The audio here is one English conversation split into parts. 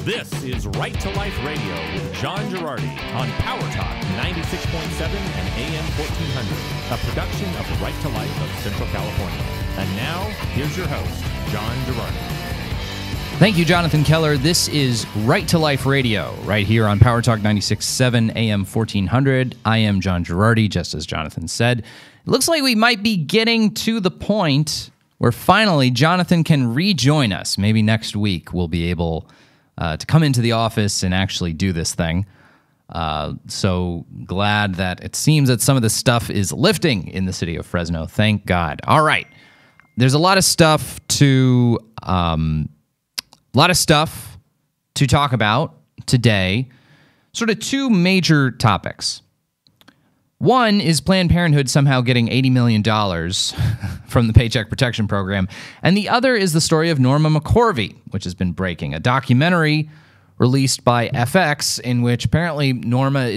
This is Right to Life Radio with John Girardi on Power Talk 96.7 and AM 1400, a production of the Right to Life of Central California. And now, here's your host, John Girardi. Thank you, Jonathan Keller. This is Right to Life Radio, right here on Power Talk 96.7 AM 1400. I am John Girardi, just as Jonathan said. It looks like we might be getting to the point where finally Jonathan can rejoin us. Maybe next week we'll be able to come into the office and actually do this thing. So glad that it seems that some of the stuff is lifting in the city of Fresno. Thank God. All right. There's a lot of stuff to talk about today. Sort of two major topics. One is Planned Parenthood somehow getting $80 million from the Paycheck Protection Program. And the other is the story of Norma McCorvey, which has been breaking. A documentary released by FX in which apparently Norma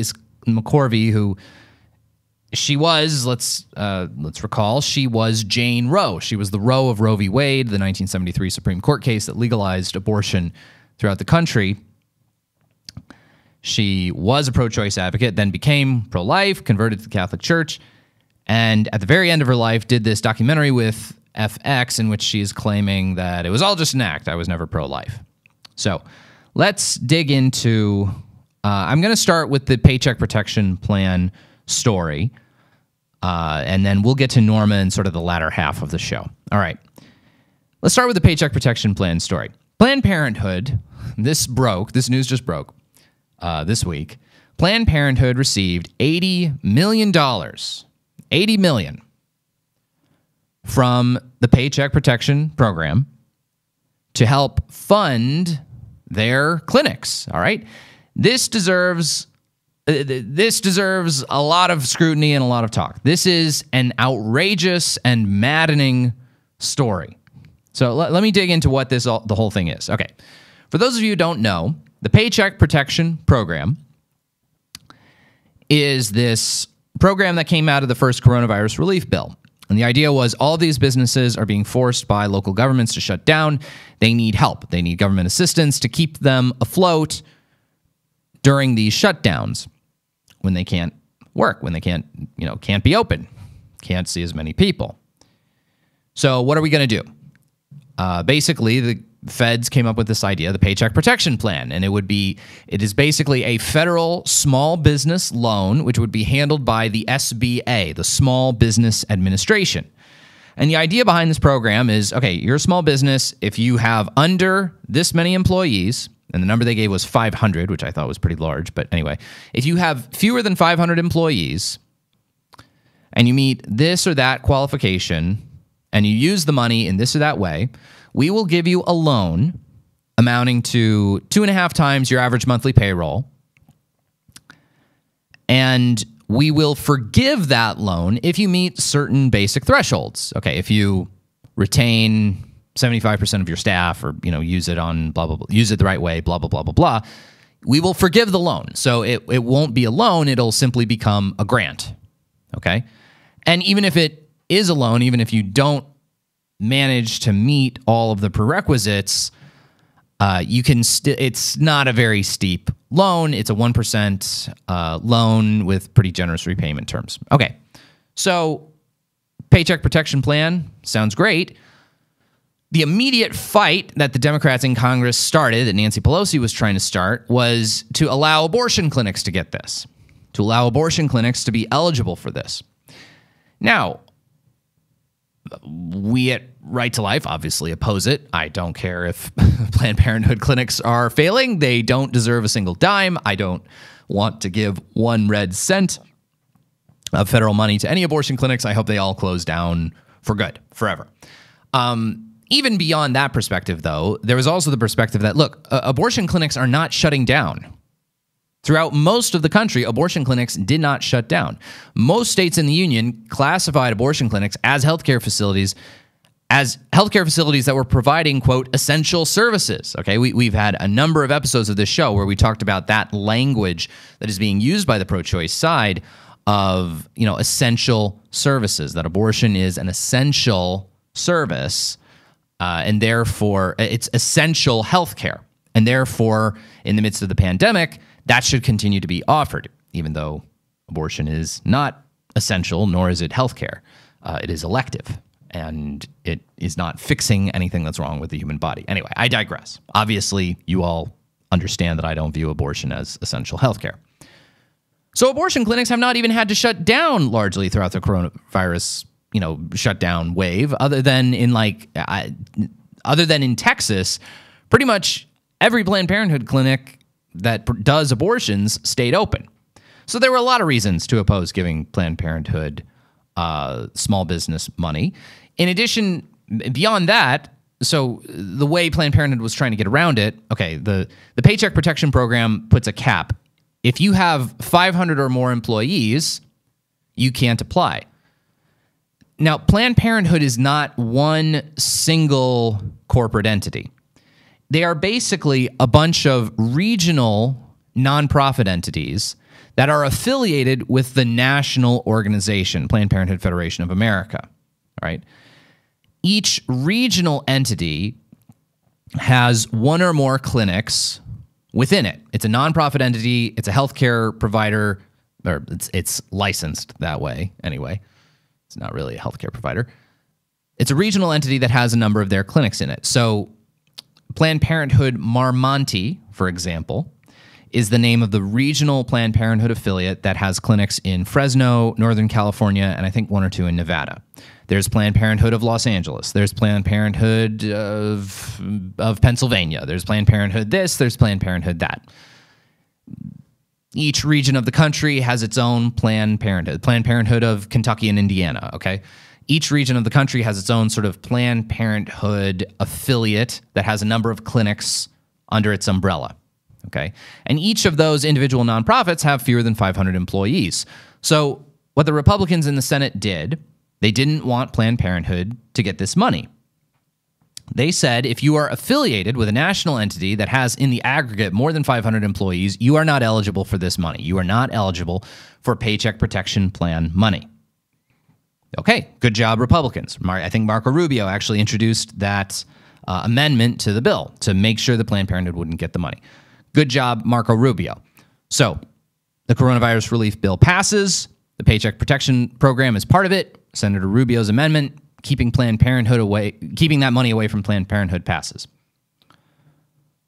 McCorvey, who she was, let's recall, she was Jane Roe. She was the Roe of Roe v. Wade, the 1973 Supreme Court case that legalized abortion throughout the country. She was a pro-choice advocate, then became pro-life, converted to the Catholic Church, and at the very end of her life did this documentary with FX in which she is claiming that it was all just an act. I was never pro-life. So let's dig into... I'm going to start with the Paycheck Protection Plan story, and then we'll get to Norma in sort of the latter half of the show. All right. Let's start with the Paycheck Protection Plan story. Planned Parenthood, this news just broke. This week, Planned Parenthood received $80 million from the Paycheck Protection Program to help fund their clinics, all right? This deserves a lot of scrutiny and a lot of talk. This is an outrageous and maddening story. So let me dig into what the whole thing is. Okay, for those of you who don't know, the Paycheck Protection Program is this program that came out of the first coronavirus relief bill. And the idea was all of these businesses are being forced by local governments to shut down. They need help. They need government assistance to keep them afloat during these shutdowns when they can't work, when they can't be open, can't see as many people. So what are we going to do? Basically, the feds came up with this idea, the Paycheck Protection Plan, and it is basically a federal small business loan, which would be handled by the SBA, the Small Business Administration. And the idea behind this program is, okay, you're a small business. If you have under this many employees, and the number they gave was 500, which I thought was pretty large, but anyway, if you have fewer than 500 employees and you meet this or that qualification and you use the money in this or that way, we will give you a loan amounting to 2.5 times your average monthly payroll, and we will forgive that loan if you meet certain basic thresholds. Okay, if you retain 75% of your staff, or use it on blah blah blah, use it the right way, blah blah blah blah blah, we will forgive the loan. So it won't be a loan; it'll simply become a grant. Okay, and even if it is a loan, even if you don't manage to meet all of the prerequisites, you can it's not a very steep loan. It's a 1% loan with pretty generous repayment terms. Okay, so Paycheck Protection Plan sounds great. The immediate fight that the Democrats in Congress started, that Nancy Pelosi was trying to start, was to allow abortion clinics to get this, to allow abortion clinics to be eligible for this. Now, we at Right to Life obviously oppose it. I don't care if Planned Parenthood clinics are failing. They don't deserve a single dime. I don't want to give one red cent of federal money to any abortion clinics. I hope they all close down for good, forever. Even beyond that perspective, though, there was also the perspective that, look, abortion clinics are not shutting down. Throughout most of the country, abortion clinics did not shut down. Most states in the union classified abortion clinics as healthcare facilities that were providing, quote, essential services. Okay, we've had a number of episodes of this show where we talked about that language that is being used by the pro-choice side of, essential services, that abortion is an essential service, and therefore it's essential healthcare. And therefore, in the midst of the pandemic, that should continue to be offered, even though abortion is not essential, nor is it healthcare. It is elective, and it is not fixing anything that's wrong with the human body. Anyway, I digress. Obviously, you all understand that I don't view abortion as essential healthcare. So abortion clinics have not even had to shut down largely throughout the coronavirus, shutdown wave, other than in Texas, pretty much every Planned Parenthood clinic that does abortions stayed open. So there were a lot of reasons to oppose giving Planned Parenthood small business money. In addition, beyond that, so the way Planned Parenthood was trying to get around it, okay, the Paycheck Protection Program puts a cap. If you have 500 or more employees, you can't apply. Now, Planned Parenthood is not one single corporate entity. They are basically a bunch of regional nonprofit entities that are affiliated with the national organization, Planned Parenthood Federation of America. All right. Each regional entity has one or more clinics within it. It's a nonprofit entity. It's a healthcare provider, or it's licensed that way anyway. It's not really a healthcare provider. It's a regional entity that has a number of their clinics in it. So Planned Parenthood Marmonte, for example, is the name of the regional Planned Parenthood affiliate that has clinics in Fresno, Northern California, and I think one or two in Nevada. There's Planned Parenthood of Los Angeles. There's Planned Parenthood of Pennsylvania. There's Planned Parenthood this. There's Planned Parenthood that. Each region of the country has its own Planned Parenthood. Planned Parenthood of Kentucky and Indiana, okay? Each region of the country has its own sort of Planned Parenthood affiliate that has a number of clinics under its umbrella, okay? And each of those individual nonprofits have fewer than 500 employees. So what the Republicans in the Senate did, they didn't want Planned Parenthood to get this money. They said if you are affiliated with a national entity that has in the aggregate more than 500 employees, you are not eligible for this money. You are not eligible for Paycheck Protection Plan money. Okay, good job, Republicans. I think Marco Rubio actually introduced that amendment to the bill to make sure the Planned Parenthood wouldn't get the money. Good job, Marco Rubio. So the coronavirus relief bill passes. The Paycheck Protection Program is part of it. Senator Rubio's amendment keeping that money away from Planned Parenthood passes.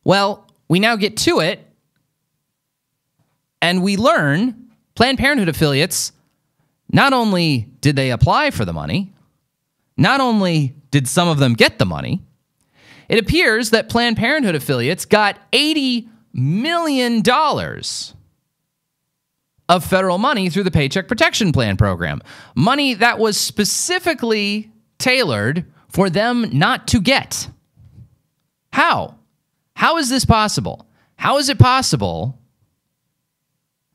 Well, we now get to it, and we learn Planned Parenthood affiliates, not only did they apply for the money, not only did some of them get the money, it appears that Planned Parenthood affiliates got $80 million of federal money through the Paycheck Protection Plan program. Money that was specifically tailored for them not to get. How? How is this possible? How is it possible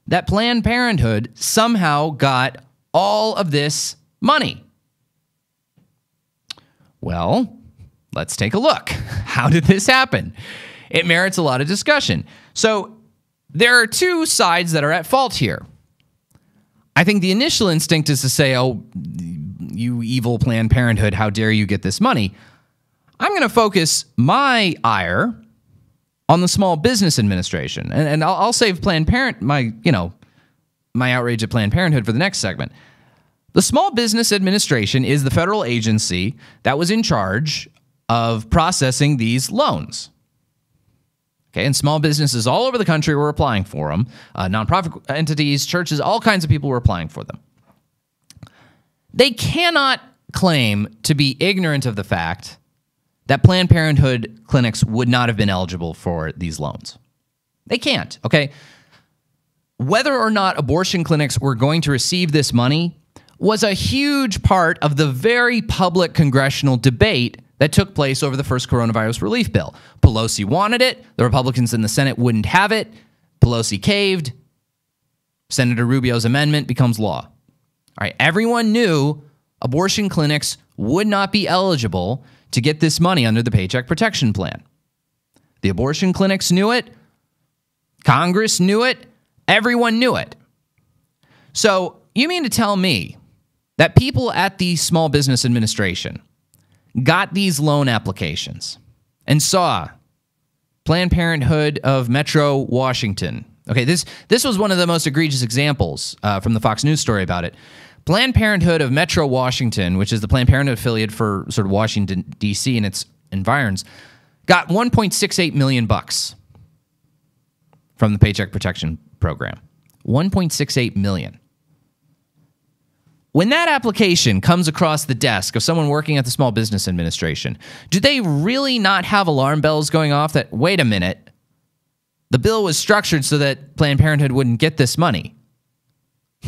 that Planned Parenthood somehow got all of this money? Well, let's take a look. How did this happen? It merits a lot of discussion. So there are two sides that are at fault here. I think the initial instinct is to say, oh, you evil Planned Parenthood, how dare you get this money? I'm going to focus my ire on the Small Business Administration. And I'll save Planned Parent, my outrage at Planned Parenthood for the next segment. The Small Business Administration is the federal agency that was in charge of processing these loans. Okay, and small businesses all over the country were applying for them. Nonprofit entities, churches, all kinds of people were applying for them. They cannot claim to be ignorant of the fact that Planned Parenthood clinics would not have been eligible for these loans. They can't, okay? Whether or not abortion clinics were going to receive this money was a huge part of the very public congressional debate that took place over the first coronavirus relief bill. Pelosi wanted it. The Republicans in the Senate wouldn't have it. Pelosi caved. Senator Rubio's amendment becomes law. All right, everyone knew abortion clinics would not be eligible to get this money under the Paycheck Protection Plan. The abortion clinics knew it. Congress knew it. Everyone knew it. So you mean to tell me that people at the Small Business Administration got these loan applications and saw Planned Parenthood of Metro Washington. Okay, this was one of the most egregious examples from the Fox News story about it. Planned Parenthood of Metro Washington, which is the Planned Parenthood affiliate for sort of Washington, D.C. and its environs, got $1.68 million from the Paycheck Protection Program. $1.68 million. When that application comes across the desk of someone working at the Small Business Administration, do they really not have alarm bells going off that, wait a minute, the bill was structured so that Planned Parenthood wouldn't get this money?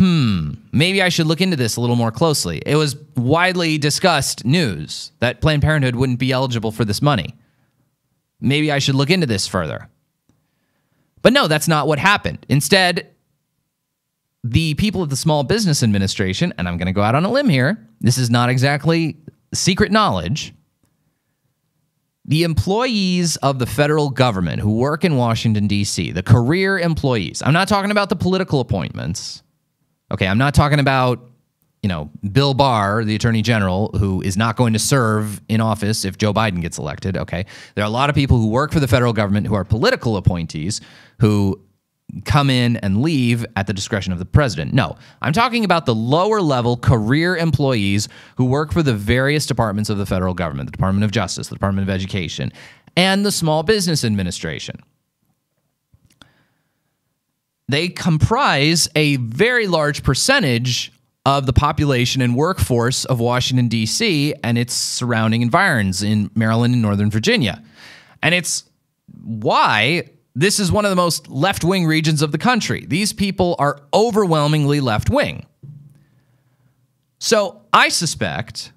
Maybe I should look into this a little more closely. It was widely discussed news that Planned Parenthood wouldn't be eligible for this money. Maybe I should look into this further. But no, that's not what happened. Instead, the people at the Small Business Administration, and I'm going to go out on a limb here, this is not exactly secret knowledge, the employees of the federal government who work in Washington, D.C., the career employees, I'm not talking about the political appointments. Okay, I'm not talking about, Bill Barr, the Attorney General, who is not going to serve in office if Joe Biden gets elected, okay? There are a lot of people who work for the federal government who are political appointees who come in and leave at the discretion of the president. No, I'm talking about the lower level career employees who work for the various departments of the federal government, the Department of Justice, the Department of Education, and the Small Business Administration. They comprise a very large percentage of the population and workforce of Washington, D.C. and its surrounding environs in Maryland and Northern Virginia. And it's why this is one of the most left-wing regions of the country. These people are overwhelmingly left-wing. So I suspect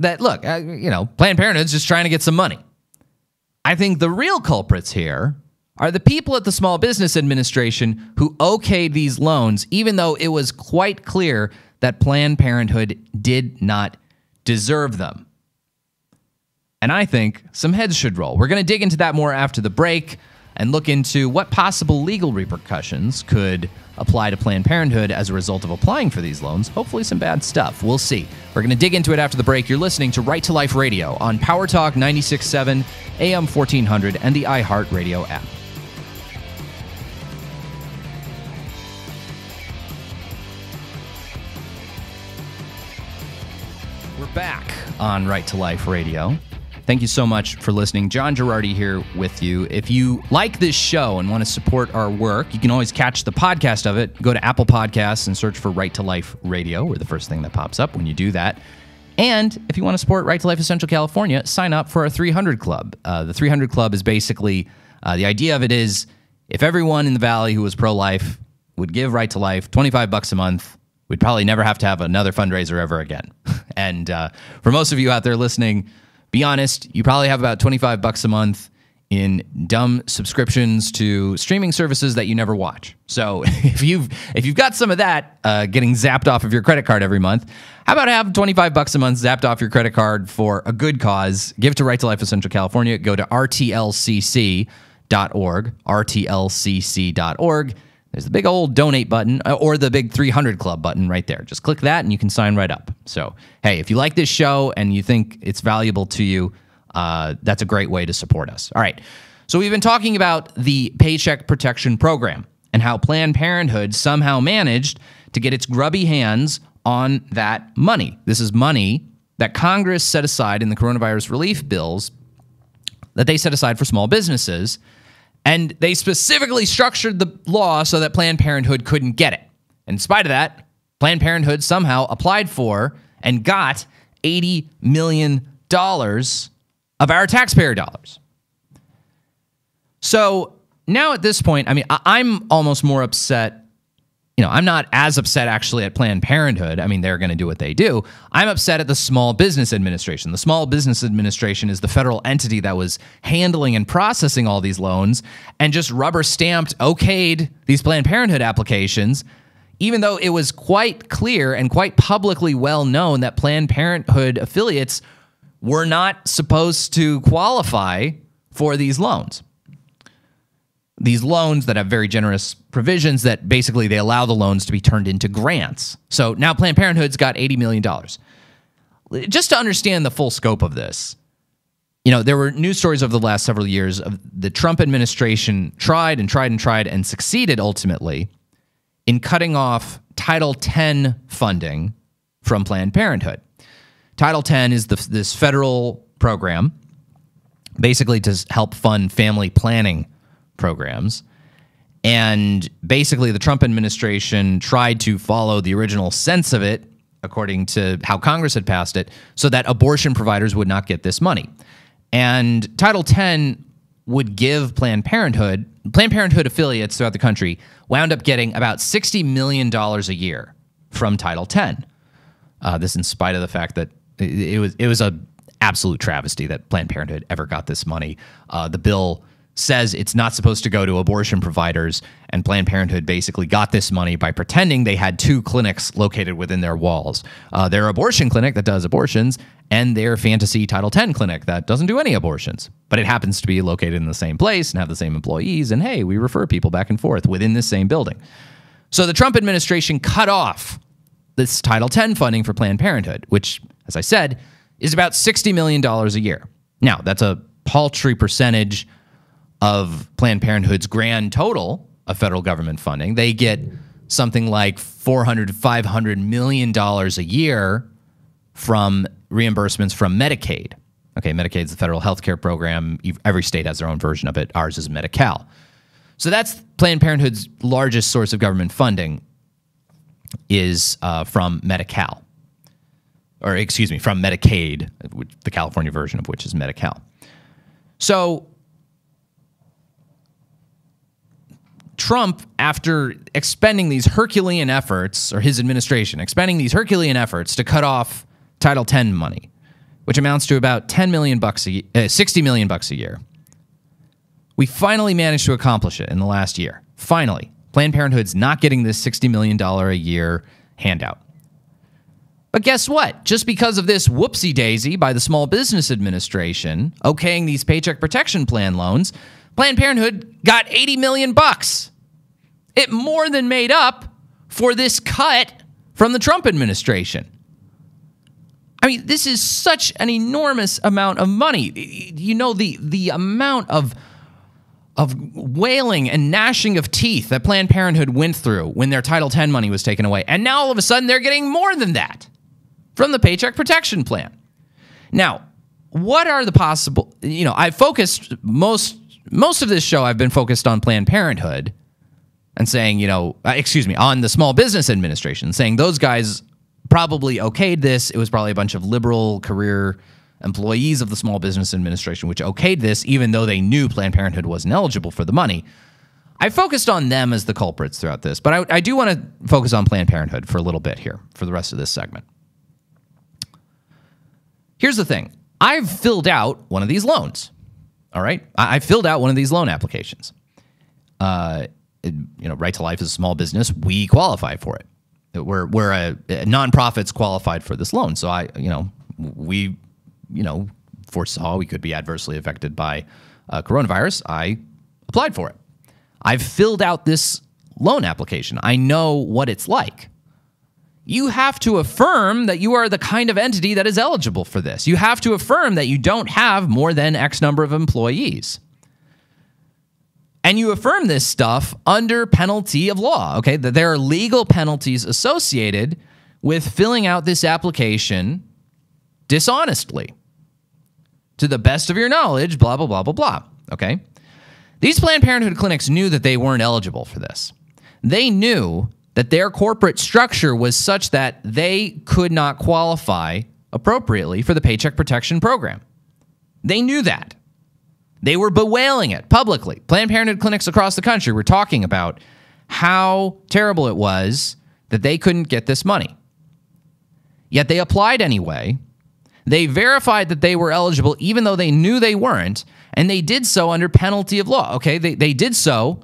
that, look, Planned Parenthood's just trying to get some money. I think the real culprits here are the people at the Small Business Administration who okayed these loans, even though it was quite clear that Planned Parenthood did not deserve them. And I think some heads should roll. We're going to dig into that more after the break and look into what possible legal repercussions could apply to Planned Parenthood as a result of applying for these loans. Hopefully some bad stuff. We'll see. We're going to dig into it after the break. You're listening to Right to Life Radio on Power Talk 96.7, AM 1400, and the iHeartRadio app. We're back on Right to Life Radio. Thank you so much for listening. John Girardi here with you. If you like this show and want to support our work, you can always catch the podcast of it. Go to Apple Podcasts and search for Right to Life Radio. We're the first thing that pops up when you do that. And if you want to support Right to Life of Central California, sign up for our 300 Club. The 300 Club is basically, the idea of it is, if everyone in the Valley who was pro-life would give Right to Life $25 a month, we'd probably never have to have another fundraiser ever again. And for most of you out there listening, be honest, you probably have about $25 a month in dumb subscriptions to streaming services that you never watch. So if you've got some of that getting zapped off of your credit card every month, how about have $25 a month zapped off your credit card for a good cause? Give to Right to Life of Central California. Go to rtlcc.org, rtlcc.org. There's the big old donate button or the big 300 Club button right there. Just click that and you can sign right up. So, hey, if you like this show and you think it's valuable to you, that's a great way to support us. All right. So we've been talking about the Paycheck Protection Program and how Planned Parenthood somehow managed to get its grubby hands on that money. This is money that Congress set aside in the coronavirus relief bills that they set aside for small businesses. And they specifically structured the law so that Planned Parenthood couldn't get it. In spite of that, Planned Parenthood somehow applied for and got $80 million of our taxpayer dollars. So now at this point, I mean, I'm almost more upset. I'm not as upset actually at Planned Parenthood. I mean, they're going to do what they do. I'm upset at the Small Business Administration. The Small Business Administration is the federal entity that was handling and processing all these loans and just rubber stamped, okayed these Planned Parenthood applications, even though it was quite clear and quite publicly well known that Planned Parenthood affiliates were not supposed to qualify for these loans. These loans that have very generous provisions that basically they allow the loans to be turned into grants. So now Planned Parenthood's got $80 million. Just to understand the full scope of this, there were news stories over the last several years of the Trump administration tried and succeeded ultimately in cutting off Title X funding from Planned Parenthood. Title X is this federal program basically to help fund family planning programs. And basically the Trump administration tried to follow the original sense of it, according to how Congress had passed it, so that abortion providers would not get this money. And Title X would give Planned Parenthood affiliates throughout the country wound up getting about $60 million a year from Title X. This in spite of the fact that it was a absolute travesty that Planned Parenthood ever got this money. The bill says it's not supposed to go to abortion providers, and Planned Parenthood basically got this money by pretending they had two clinics located within their walls. Their abortion clinic that does abortions and their fantasy Title X clinic that doesn't do any abortions. But it happens to be located in the same place and have the same employees, and hey, we refer people back and forth within this same building. So the Trump administration cut off this Title X funding for Planned Parenthood, which, as I said, is about $60 million a year. Now, that's a paltry percentage of Planned Parenthood's grand total of federal government funding. They get something like $400 to $500 million a year from reimbursements from Medicaid. Okay, Medicaid's the federal health care program. Every state has their own version of it. Ours is Medi-Cal. So that's Planned Parenthood's largest source of government funding is from Medi-Cal. Or, excuse me, from Medicaid, the California version of which is Medi-Cal. So Trump, after expending these Herculean efforts, or his administration expending these Herculean efforts to cut off Title X money, which amounts to about $60 million a year, we finally managed to accomplish it in the last year. Finally, Planned Parenthood's not getting this $60 million a year handout. But guess what? Just because of this whoopsie-daisy by the Small Business Administration okaying these Paycheck Protection Plan loans, Planned Parenthood got $80 million. It more than made up for this cut from the Trump administration. I mean, this is such an enormous amount of money. The amount of wailing and gnashing of teeth that Planned Parenthood went through when their Title X money was taken away. And now all of a sudden they're getting more than that from the Paycheck Protection Plan. Now, what are the possible, I focused most of this show, I've been focused on Planned Parenthood and saying, on the Small Business Administration, saying those guys probably okayed this. It was probably a bunch of liberal career employees of the Small Business Administration which okayed this, even though they knew Planned Parenthood wasn't eligible for the money. I focused on them as the culprits throughout this, but I do want to focus on Planned Parenthood for a little bit here for the rest of this segment. Here's the thing. I've filled out one of these loans. All right? I filled out one of these loan applications. Right to Life is a small business. We qualify for it. We're a nonprofits qualified for this loan. So we foresaw we could be adversely affected by coronavirus. I applied for it. I've filled out this loan application. I know what it's like. You have to affirm that you are the kind of entity that is eligible for this. You have to affirm that you don't have more than X number of employees. And you affirm this stuff under penalty of law, okay? That there are legal penalties associated with filling out this application dishonestly. To the best of your knowledge, blah, blah, blah, blah, blah, okay? These Planned Parenthood clinics knew that they weren't eligible for this. They knew that their corporate structure was such that they could not qualify appropriately for the Paycheck Protection Program. They knew that. They were bewailing it publicly. Planned Parenthood clinics across the country were talking about how terrible it was that they couldn't get this money. Yet they applied anyway. They verified that they were eligible even though they knew they weren't, and they did so under penalty of law. Okay, they did so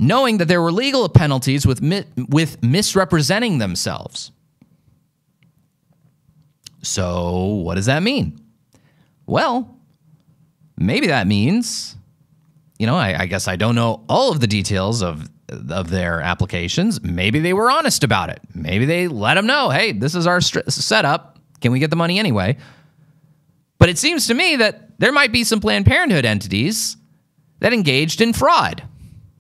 knowing that there were legal penalties with misrepresenting themselves. So what does that mean? Well, maybe that means, I guess I don't know all of the details of their applications. Maybe they were honest about it. Maybe they let them know, hey, this is our setup. Can we get the money anyway? But But it seems to me that there might be some Planned Parenthood entities that engaged in fraud.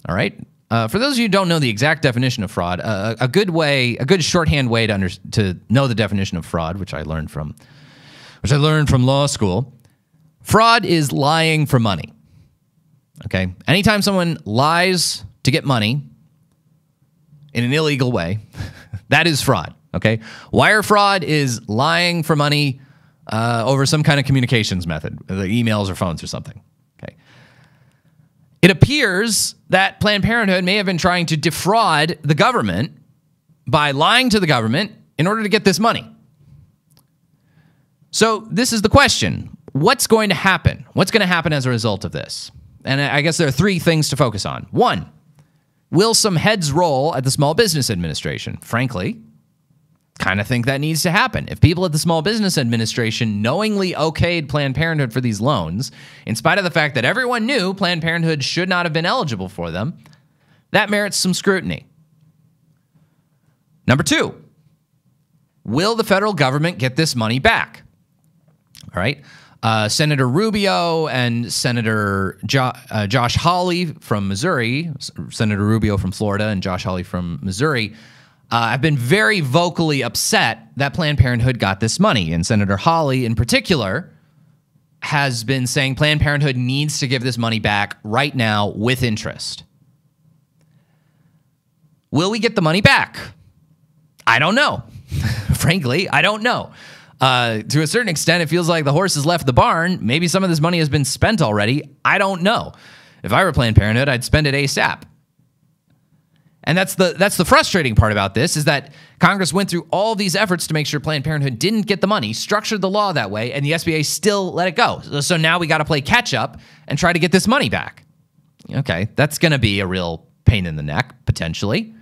All right. For those of you who don't know the exact definition of fraud, a good shorthand way to know the definition of fraud, which I learned from law school, fraud is lying for money. Okay. Anytime someone lies to get money in an illegal way, that is fraud. Okay. Wire fraud is lying for money over some kind of communications method, like emails or phones or something. Okay. It appears that Planned Parenthood may have been trying to defraud the government by lying to the government in order to get this money. So this is the question. What's going to happen? What's going to happen as a result of this? And I guess there are three things to focus on. One, will some heads roll at the Small Business Administration? Frankly, kind of think that needs to happen. If people at the Small Business Administration knowingly okayed Planned Parenthood for these loans, in spite of the fact that everyone knew Planned Parenthood should not have been eligible for them, that merits some scrutiny. Number two, will the federal government get this money back? All right. Senator Rubio and Senator Josh Hawley from Missouri, Senator Rubio from Florida and Josh Hawley from Missouri, have been very vocally upset that Planned Parenthood got this money. And Senator Hawley in particular has been saying Planned Parenthood needs to give this money back right now with interest. Will we get the money back? I don't know. Frankly, I don't know. To a certain extent, it feels like the horse has left the barn. Maybe some of this money has been spent already. I don't know. If I were Planned Parenthood, I'd spend it ASAP. And that's the frustrating part about this, is that Congress went through all these efforts to make sure Planned Parenthood didn't get the money, structured the law that way, and the SBA still let it go. So now we got to play catch up and try to get this money back. Okay, that's going to be a real pain in the neck, potentially.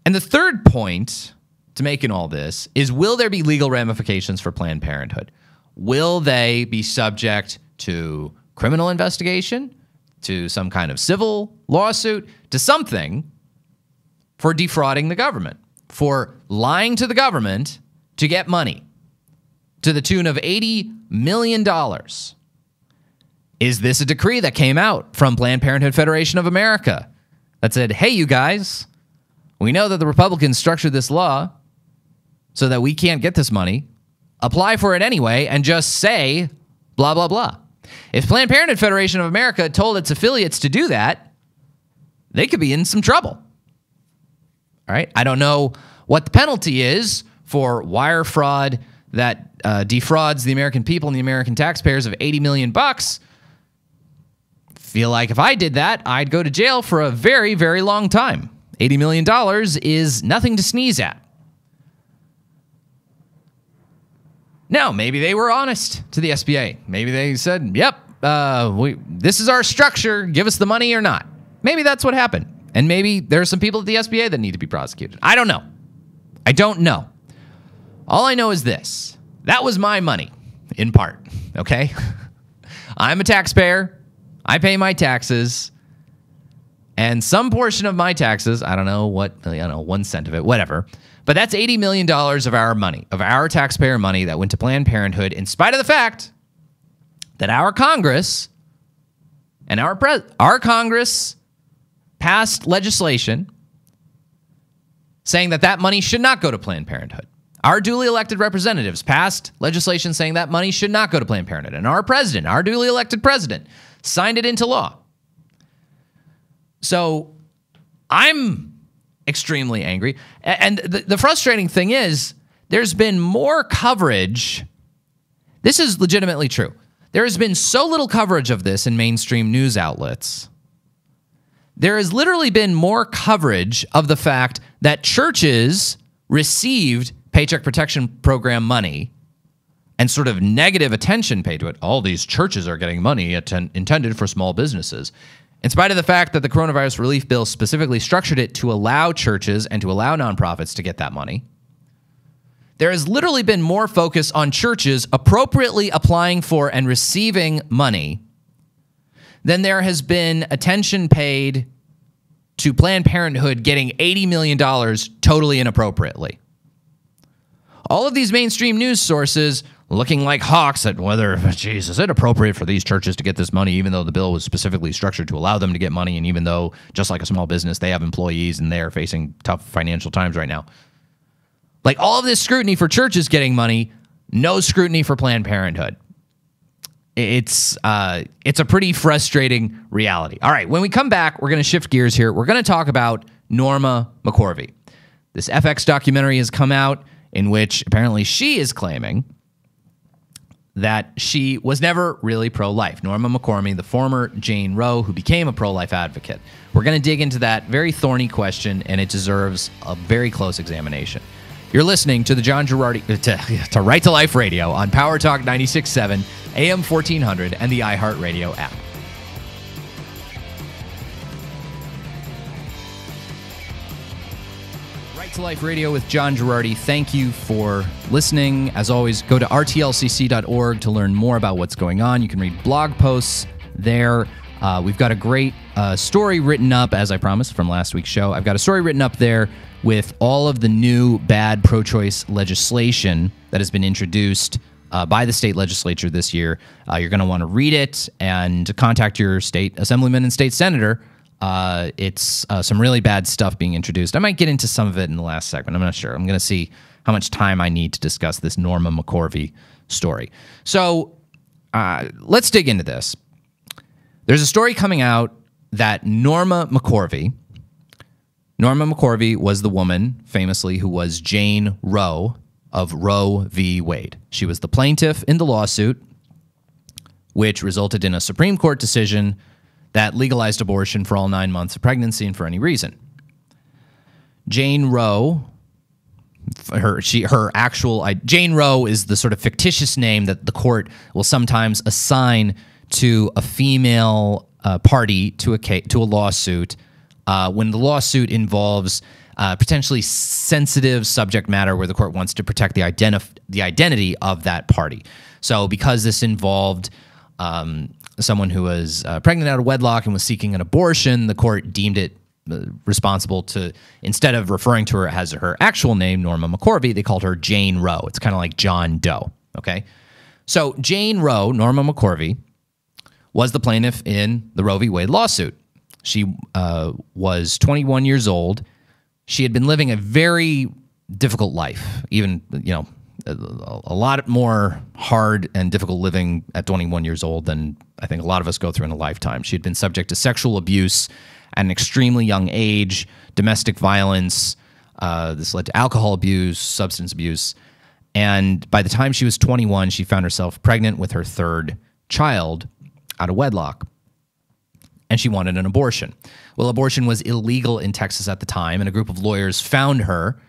And the third point to make in all this is, will there be legal ramifications for Planned Parenthood? Will they be subject to criminal investigation, to some kind of civil lawsuit, to something for defrauding the government, for lying to the government to get money to the tune of $80 million? Is this a decree that came out from Planned Parenthood Federation of America that said, hey, you guys, we know that the Republicans structured this law so that we can't get this money. Apply for it anyway and just say blah, blah, blah. If Planned Parenthood Federation of America told its affiliates to do that, they could be in some trouble. All right. I don't know what the penalty is for wire fraud that defrauds the American people and the American taxpayers of $80 million. Feel like if I did that, I'd go to jail for a very, very long time. $80 million is nothing to sneeze at. Now, maybe they were honest to the SBA. Maybe they said, yep, this is our structure. Give us the money or not. Maybe that's what happened. And maybe there are some people at the SBA that need to be prosecuted. I don't know. I don't know. All I know is this. That was my money, in part, okay? I'm a taxpayer. I pay my taxes. And some portion of my taxes, I don't know what, 1 cent of it, whatever. But that's $80 million of our money, of our taxpayer money that went to Planned Parenthood, in spite of the fact that our Congress and our Congress passed legislation saying that that money should not go to Planned Parenthood. Our duly elected representatives passed legislation saying that money should not go to Planned Parenthood. And our president, our duly elected president, signed it into law. So I'm extremely angry. And the frustrating thing is, there's been more coverage. This is legitimately true. There has been so little coverage of this in mainstream news outlets. There has literally been more coverage of the fact that churches received Paycheck Protection Program money and sort of negative attention paid to it. All these churches are getting money intended for small businesses, in spite of the fact that the coronavirus relief bill specifically structured it to allow churches and to allow nonprofits to get that money. There has literally been more focus on churches appropriately applying for and receiving money than there has been attention paid to Planned Parenthood getting $80 million totally inappropriately. all of these mainstream news sources looking like hawks at whether, geez, is it appropriate for these churches to get this money, even though the bill was specifically structured to allow them to get money, and even though, just like a small business, they have employees and they're facing tough financial times right now. Like, all of this scrutiny for churches getting money, no scrutiny for Planned Parenthood. It's a pretty frustrating reality. All right, when we come back, we're going to shift gears here. We're going to talk about Norma McCorvey. This FX documentary has come out in which apparently she is claiming that she was never really pro-life. Norma McCorvey, the former Jane Roe, who became a pro-life advocate. We're going to dig into that very thorny question, and it deserves a very close examination. You're listening to the John Girardi, to Right to Life Radio on Power Talk 96.7, AM 1400, and the iHeartRadio app. Right to Life Radio with John Girardi. Thank you for listening. As always, go to rtlcc.org to learn more about what's going on. You can read blog posts there. We've got a great story written up, as I promised, from last week's show. I've got a story written up there with all of the new bad pro-choice legislation that has been introduced by the state legislature this year. You're going to want to read it and contact your state assemblyman and state senator. It's some really bad stuff being introduced. I might get into some of it in the last segment. I'm not sure. I'm going to see how much time I need to discuss this Norma McCorvey story. So let's dig into this. There's a story coming out that Norma McCorvey was the woman, famously, who was Jane Roe of Roe v. Wade. She was the plaintiff in the lawsuit, which resulted in a Supreme Court decision that legalized abortion for all 9 months of pregnancy and for any reason. Jane Roe, Jane Roe is the sort of fictitious name that the court will sometimes assign to a female party to a lawsuit when the lawsuit involves potentially sensitive subject matter where the court wants to protect the identity of that party. So because this involved someone who was pregnant out of wedlock and was seeking an abortion, the court deemed it responsible to, instead of referring to her as her actual name, Norma McCorvey, they called her Jane Roe. It's kind of like John Doe, okay? So Jane Roe, Norma McCorvey, was the plaintiff in the Roe v. Wade lawsuit. She was 21 years old. She had been living a very difficult life, even, a lot more hard and difficult living at 21 years old than I think a lot of us go through in a lifetime. She had been subject to sexual abuse at an extremely young age, domestic violence. This led to alcohol abuse, substance abuse. And by the time she was 21, she found herself pregnant with her third child out of wedlock. And she wanted an abortion. Well, abortion was illegal in Texas at the time, and a group of lawyers found her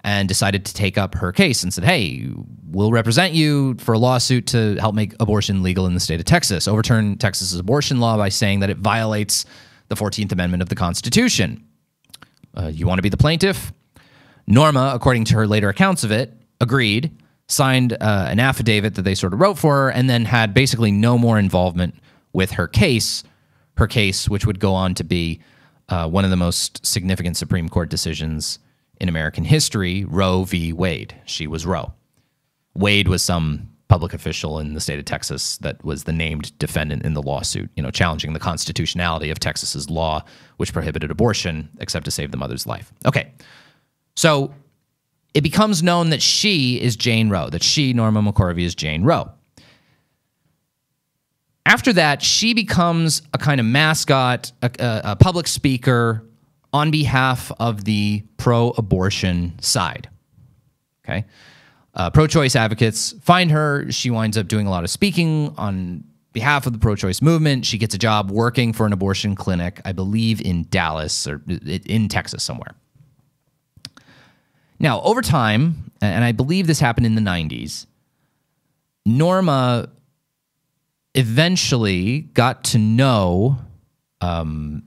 and decided to take up her case and said, hey, we'll represent you for a lawsuit to help make abortion legal in the state of Texas. Overturn Texas's abortion law by saying that it violates the 14th Amendment of the Constitution. You want to be the plaintiff? Norma, according to her later accounts of it, agreed, signed an affidavit that they sort of wrote for her, and then had basically no more involvement with her case, which would go on to be one of the most significant Supreme Court decisions in American history, Roe v. Wade. She was Roe. Wade was some public official in the state of Texas that was the named defendant in the lawsuit, challenging the constitutionality of Texas's law, which prohibited abortion except to save the mother's life. Okay, so it becomes known that she is Jane Roe, that she, Norma McCorvey, is Jane Roe. After that, she becomes a kind of mascot, a public speaker on behalf of the pro-abortion side. Okay, pro-choice advocates find her. She winds up doing a lot of speaking on behalf of the pro-choice movement. She gets a job working for an abortion clinic, I believe in Dallas or in Texas somewhere. Now, over time, and I believe this happened in the 90s, Norma eventually got to know some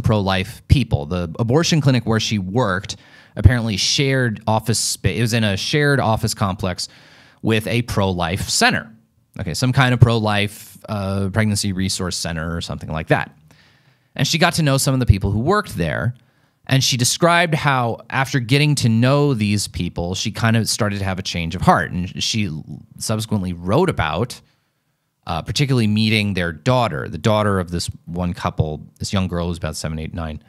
pro-life people. The abortion clinic where she worked apparently shared office space. It was in a shared office complex with a pro-life center. Okay, some kind of pro-life pregnancy resource center or something like that. And she got to know some of the people who worked there. And she described how after getting to know these people, she kind of started to have a change of heart. And she subsequently wrote about particularly meeting their daughter, the daughter of this one couple, this young girl who's about 7, 8, 9,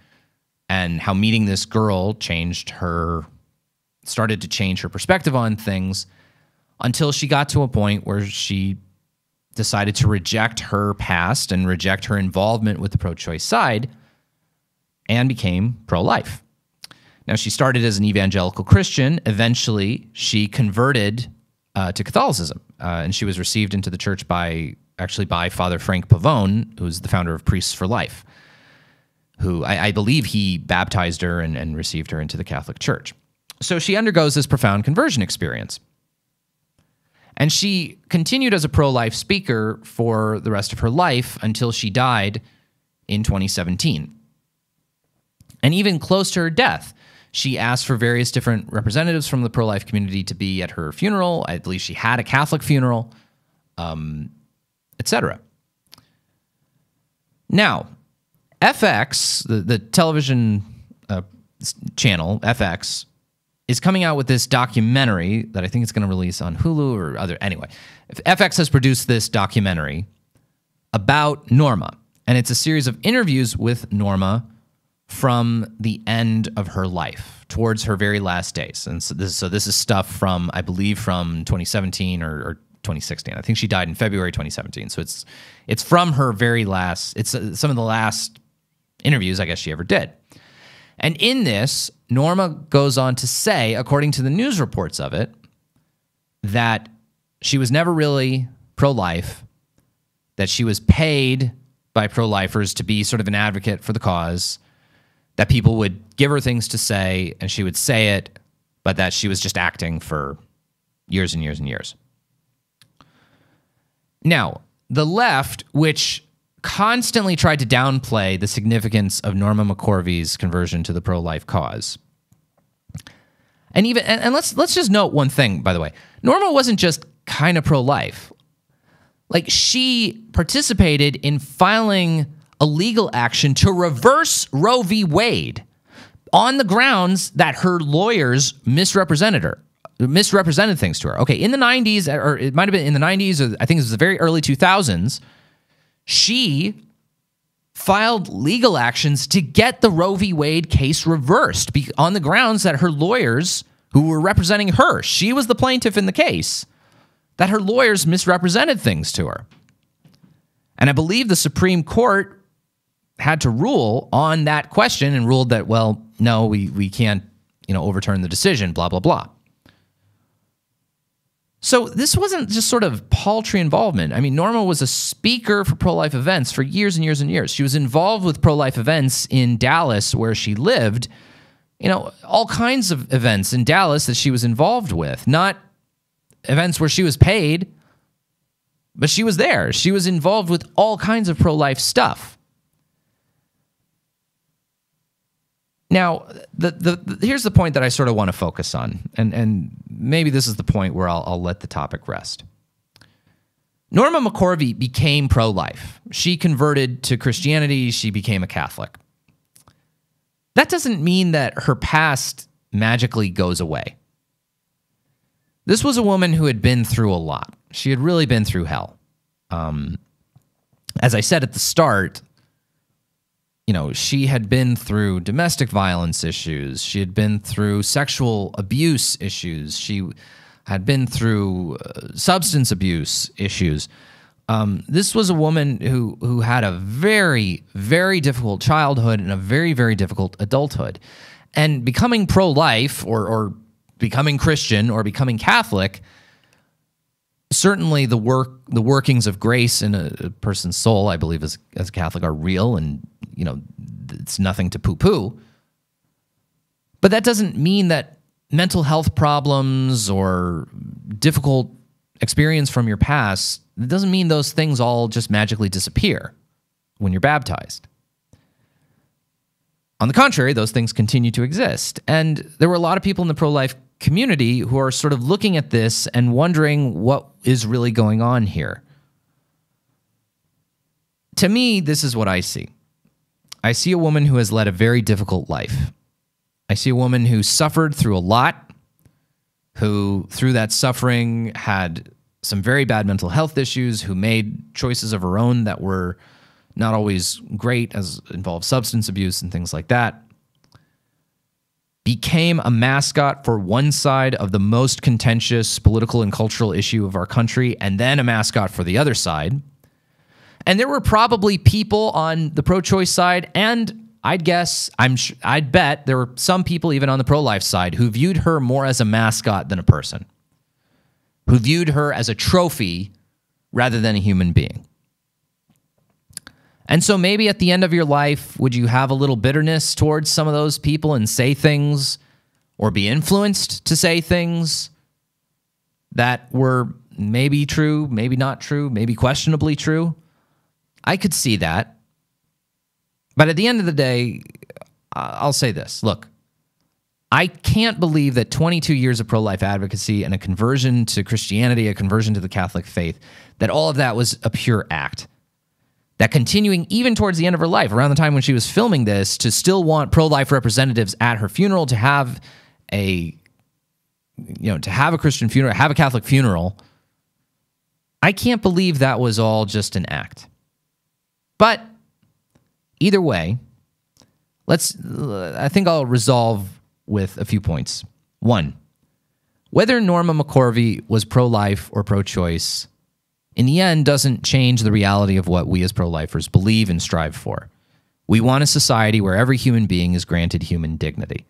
and how meeting this girl started to change her perspective on things until she got to a point where she decided to reject her past and reject her involvement with the pro-choice side and became pro-life. Now, she started as an evangelical Christian. Eventually, she converted to Catholicism, and she was received into the church by Father Frank Pavone, who's the founder of Priests for Life, who I believe he baptized her and received her into the Catholic Church. So she undergoes this profound conversion experience. And she continued as a pro-life speaker for the rest of her life until she died in 2017. And even close to her death, she asked for various different representatives from the pro-life community to be at her funeral. I believe she had a Catholic funeral, etc. Now, FX, the television channel, FX, is coming out with this documentary that I think it's going to release on Hulu or other. Anyway, FX has produced this documentary about Norma, and it's a series of interviews with Norma from the end of her life towards her very last days. And so this is stuff from, I believe, from 2017 or 2016. I think she died in February 2017. So it's from her very last, it's some of the last interviews I guess she ever did. And in this, Norma goes on to say, according to the news reports of it, that she was never really pro-life, that she was paid by pro-lifers to be sort of an advocate for the cause, that people would give her things to say and she would say it, but that she was just acting for years and years and years. Now, the left, which constantly tried to downplay the significance of Norma McCorvey's conversion to the pro-life cause. And let's just note one thing, by the way. Norma wasn't just kind of pro-life. Like, she participated in filing a legal action to reverse Roe v. Wade on the grounds that her lawyers misrepresented things to her. Okay, in the 90s, or it might have been in the 90s, or I think it was the very early 2000s, she filed legal actions to get the Roe v. Wade case reversed on the grounds that her lawyers, who were representing her, she was the plaintiff in the case, that her lawyers misrepresented things to her. And I believe the Supreme Court had to rule on that question and ruled that, well, no, we can't, overturn the decision, blah, blah, blah. So this wasn't just sort of paltry involvement. I mean, Norma was a speaker for pro-life events for years and years and years. She was involved with pro-life events in Dallas where she lived, all kinds of events in Dallas that she was involved with, not events where she was paid, but she was there. She was involved with all kinds of pro-life stuff. Now, here's the point that I sort of want to focus on, and maybe this is the point where I'll let the topic rest. Norma McCorvey became pro-life. She converted to Christianity. She became a Catholic. That doesn't mean that her past magically goes away. This was a woman who had been through a lot. She had really been through hell. As I said at the start, she had been through domestic violence issues. She had been through sexual abuse issues. She had been through substance abuse issues. This was a woman who had a very, very difficult childhood and a very, very difficult adulthood. And becoming pro-life or becoming Christian or becoming Catholic, certainly the workings of grace in a person's soul, I believe, as a Catholic, are real, and it's nothing to poo-poo. But that doesn't mean that mental health problems or difficult experience from your past, it doesn't mean those things all just magically disappear when you're baptized. On the contrary, those things continue to exist. And there were a lot of people in the pro-life community who are sort of looking at this and wondering what is really going on here. To me, this is what I see. I see a woman who has led a very difficult life. I see a woman who suffered through a lot, who through that suffering had some very bad mental health issues, who made choices of her own that were not always great, as involved substance abuse and things like that, became a mascot for one side of the most contentious political and cultural issue of our country, and then a mascot for the other side. And there were probably people on the pro-choice side, and I'd bet there were some people even on the pro-life side who viewed her more as a mascot than a person, who viewed her as a trophy rather than a human being. And so maybe at the end of your life, would you have a little bitterness towards some of those people and say things or be influenced to say things that were maybe true, maybe not true, maybe questionably true? I could see that. But at the end of the day, I'll say this. Look, I can't believe that 22 years of pro-life advocacy and a conversion to Christianity, a conversion to the Catholic faith, that all of that was a pure act. That continuing even towards the end of her life, around the time when she was filming this, to still want pro-life representatives at her funeral, to have a Christian funeral, have a Catholic funeral, I can't believe that was all just an act. But either way, I think I'll resolve with a few points. One, whether Norma McCorvey was pro-life or pro-choice, in the end, doesn't change the reality of what we as pro-lifers believe and strive for. We want a society where every human being is granted human dignity.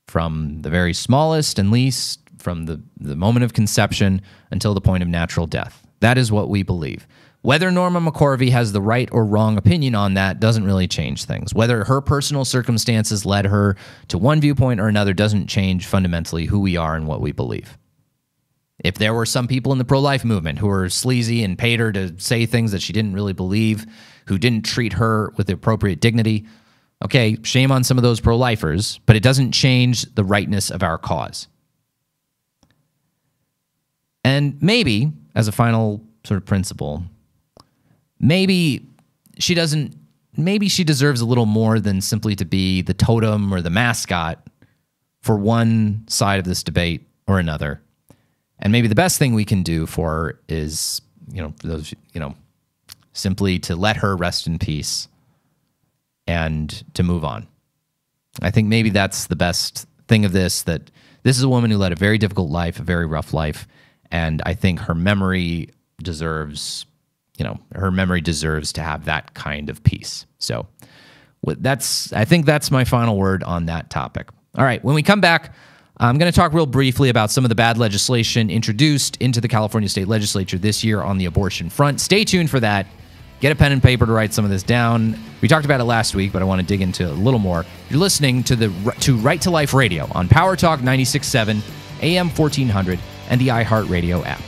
From the very smallest and least, from the moment of conception until the point of natural death. That is what we believe. Whether Norma McCorvey has the right or wrong opinion on that doesn't really change things. Whether her personal circumstances led her to one viewpoint or another doesn't change fundamentally who we are and what we believe. If there were some people in the pro-life movement who were sleazy and paid her to say things that she didn't really believe, who didn't treat her with the appropriate dignity, okay, shame on some of those pro-lifers, but it doesn't change the rightness of our cause. And maybe, as a final sort of principle, maybe she deserves a little more than simply to be the totem or the mascot for one side of this debate or another. And maybe the best thing we can do for her is, simply to let her rest in peace and to move on. I think maybe that's the best thing of this, that this is a woman who led a very difficult life, a very rough life, and I think her memory deserves to have that kind of peace. So I think that's my final word on that topic. All right, when we come back, I'm going to talk real briefly about some of the bad legislation introduced into the California State Legislature this year on the abortion front. Stay tuned for that. Get a pen and paper to write some of this down. We talked about it last week, but I want to dig into a little more. You're listening to Right to Life Radio on Power Talk 96.7, AM 1400, and the iHeartRadio app.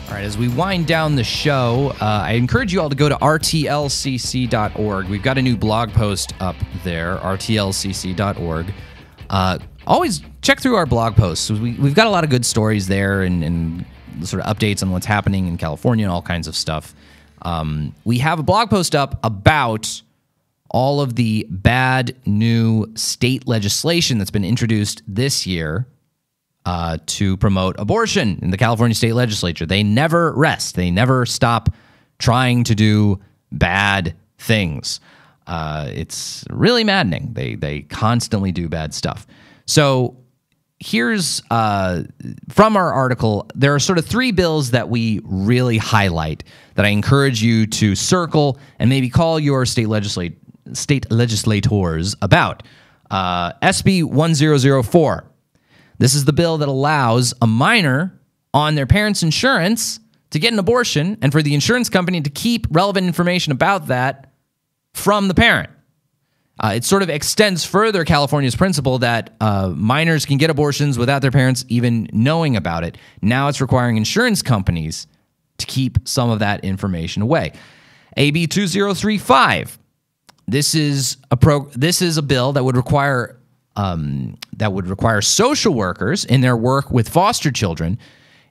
All right, as we wind down the show, I encourage you all to go to rtlcc.org. We've got a new blog post up there, rtlcc.org. Always check through our blog posts. We've got a lot of good stories there and sort of updates on what's happening in California and all kinds of stuff. We have a blog post up about all of the bad new state legislation that's been introduced this year to promote abortion in the California State Legislature. They never rest. They never stop trying to do bad things. It's really maddening. They constantly do bad stuff. So here's from our article, there are sort of three bills that we really highlight that I encourage you to circle and maybe call your state legislators about. SB 1004. This is the bill that allows a minor on their parents' insurance to get an abortion and for the insurance company to keep relevant information about that from the parent. It sort of extends further California's principle that minors can get abortions without their parents even knowing about it. Now it's requiring insurance companies to keep some of that information away. AB 2035. This is a bill that would require social workers in their work with foster children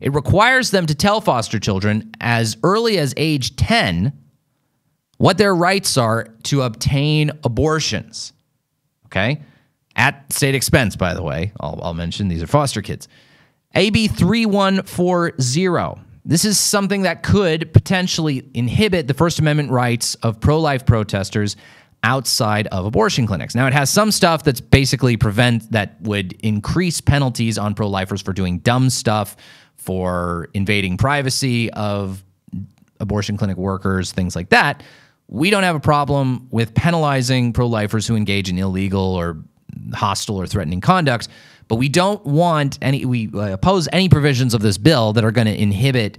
It requires them to tell foster children as early as age 10 what their rights are to obtain abortions. Okay? At state expense, by the way. I'll mention these are foster kids. AB 3140. This is something that could potentially inhibit the First Amendment rights of pro-life protesters outside of abortion clinics. Now, it has some stuff that's basically that would increase penalties on pro-lifers for doing dumb stuff, for invading privacy of abortion clinic workers, things like that. We don't have a problem with penalizing pro-lifers who engage in illegal or hostile or threatening conduct, but we don't want we oppose any provisions of this bill that are going to inhibit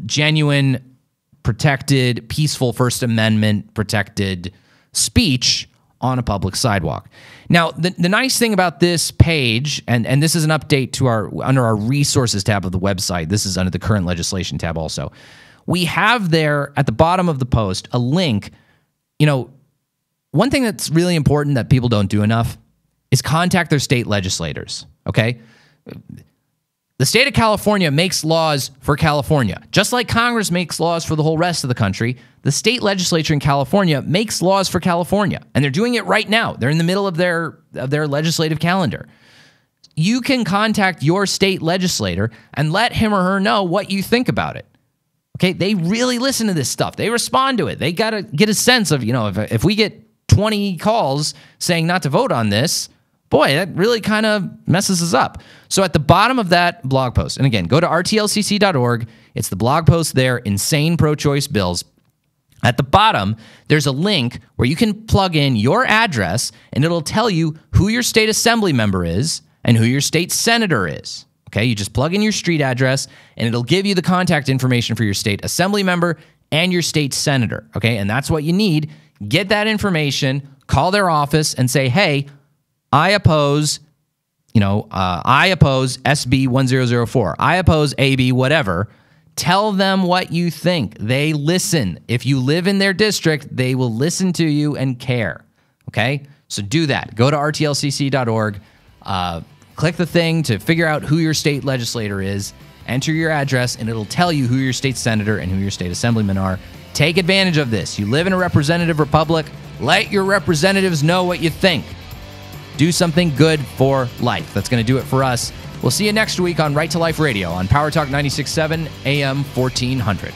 genuine, protected, peaceful First Amendment protected speech on a public sidewalk. Now, the nice thing about this page, and this is an update to under our resources tab of the website. This is under the current legislation tab also. We have there at the bottom of the post a link. One thing that's really important that people don't do enough is contact their state legislators, okay? The state of California makes laws for California. Just like Congress makes laws for the whole rest of the country, the state legislature in California makes laws for California, and they're doing it right now. They're in the middle of their legislative calendar. You can contact your state legislator and let him or her know what you think about it. Okay, they really listen to this stuff. They respond to it. They got to get a sense of, if we get 20 calls saying not to vote on this, boy, that really kind of messes us up. So at the bottom of that blog post, and again, go to rtlcc.org. It's the blog post there, Insane Pro-Choice Bills. At the bottom, there's a link where you can plug in your address, and it'll tell you who your state assembly member is and who your state senator is. Okay, you just plug in your street address, and it'll give you the contact information for your state assembly member and your state senator. Okay, and that's what you need. Get that information, call their office, and say, hey, I oppose SB 1004. I oppose AB whatever. Tell them what you think. They listen. If you live in their district, they will listen to you and care. Okay? So do that. Go to rtlcc.org. Click the thing to figure out who your state legislator is. Enter your address, and it'll tell you who your state senator and who your state assemblymen are. Take advantage of this. You live in a representative republic. Let your representatives know what you think. Do something good for life. That's going to do it for us. We'll see you next week on Right to Life Radio on Power Talk 96.7 AM 1400.